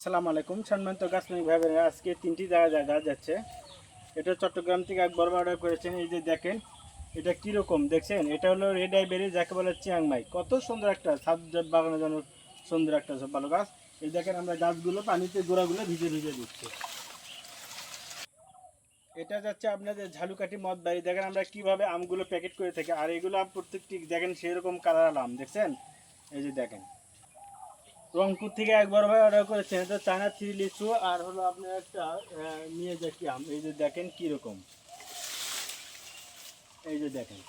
আসসালামু আলাইকুম সম্মানিত গাছমালিক ভাই বোনেরা, আজকে তিনটি জায়গায় গাছ যাচ্ছে। এটা চট্টগ্রাম থেকে এক বড় অর্ডার করেছেন। এই যে দেখেন এটা কীরকম দেখছেন, এটা হলো রেড আইবেরি, যাকে বলে চিয়াংমাই। কত সুন্দর একটা সাবজেক্ট বাগানের জন্য সুন্দর একটা ভালো গাছ। এই দেখেন আমরা গাছগুলো পানিতে গোড়াগুলো ভিজে ভিজে দিচ্ছি। এটা যাচ্ছে আপনাদের ঝালুকাঠি মদবাড়ি। দেখেন আমরা কিভাবে আমগুলো প্যাকেট করে থাকি, আর এগুলো প্রত্যেকটি দেখেন সেরকম কালার আম দেখছেন। এই যে দেখেন রংপুর থেকে এক বড় ভাই অর্ডার করেছেন, এটা চায়না থ্রি লিচু আর হলো আপনার একটা নিয়ে যাচ্ছি আম। এই যে দেখেন কীরকম, এই যে দেখেন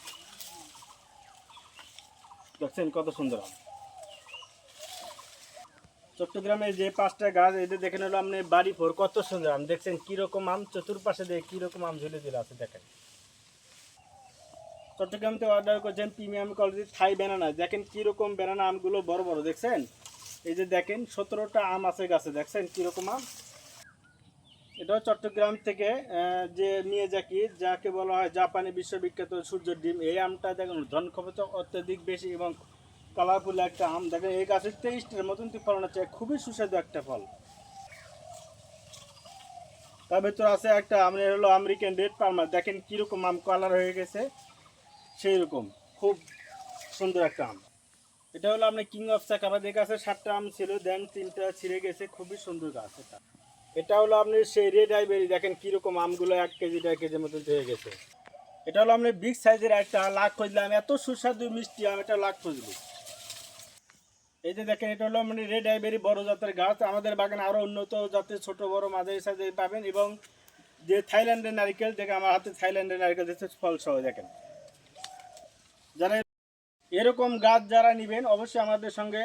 দেখছেন কত সুন্দর আম। চট্টগ্রামের যে পাঁচটা গাছ এই যে দেখেন হলো আপনি বাড়ি ফোর, কত সুন্দর আম দেখছেন কীরকম আম, চতুর্পাশে দিয়ে কীরকম আম ঝুলে ঝুলে আছে দেখেন। চট্টগ্রাম থেকে অর্ডার করেছেন প্রিমিয়াম কোয়ালিটির থাই ব্যানানা। দেখেন কীরকম ব্যানানা আমগুলো বড় বড় দেখছেন। এই যে দেখেন 17টা আম আছে গাছে, দেখছেন কীরকম আম। এটাও চট্টগ্রাম থেকে যে মিয়াজাকি, যাকে বলা হয় জাপানি বিশ্ববিখ্যাত সূর্যের ডিম। এই আমটা দেখুন ধন ক্ষমতা অত্যাধিক বেশি এবং কালারফুল একটা আম। দেখেন এই গাছের টেস্টের মতন ফলন আছে, খুবই সুস্বাদু একটা ফল। তার ভেতর আছে একটা আমরা হলো আমেরিকান রেড পালমার। দেখেন কীরকম আম কালার হয়ে গেছে, সেই রকম খুব সুন্দর একটা আম। এটা হলো আপনার কিং অফ চাক। আমাদের কাছে 7টা আম ছিল, দেন 3টা ছিঁড়ে গেছে, খুবই সুন্দর গাছ এটা। এটা হলো আপনি সেই রেড আইবেরি। দেখেন কীরকম আমগুলো 1 কেজি 1.5 কেজির মতো হয়ে গেছে। এটা হলো আপনি বিগ সাইজের একটা লাখ ফজলি আম, এত সুস্বাদু মিষ্টি আম, এটা লাখ ফজলি। এই যে দেখেন এটা হলো মানে রেড আইবেরি বড় জাতের গাছ। আমাদের বাগানে আরও উন্নত জাতের ছোট বড় মাঝারি সাইজের পাবেন। এবং যে থাইল্যান্ডের নারিকেল, দেখে আমার হাতে থাইল্যান্ডের নারিকেল দিচ্ছে ফল সহ। দেখেন যারা এরকম গাছ যারা নেবেন অবশ্যই আমাদের সঙ্গে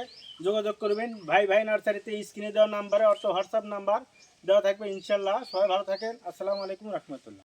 যোগাযোগ করবেন। ভাই ভাই নার্সারিতে স্ক্রিনে দেওয়া নাম্বারে অর্থ হোয়াটসঅ্যাপ নাম্বার দেওয়া থাকবে। ইনশাল্লাহ সবাই ভালো থাকেন। আসসালামু আলাইকুম রহমতুল্লাহ।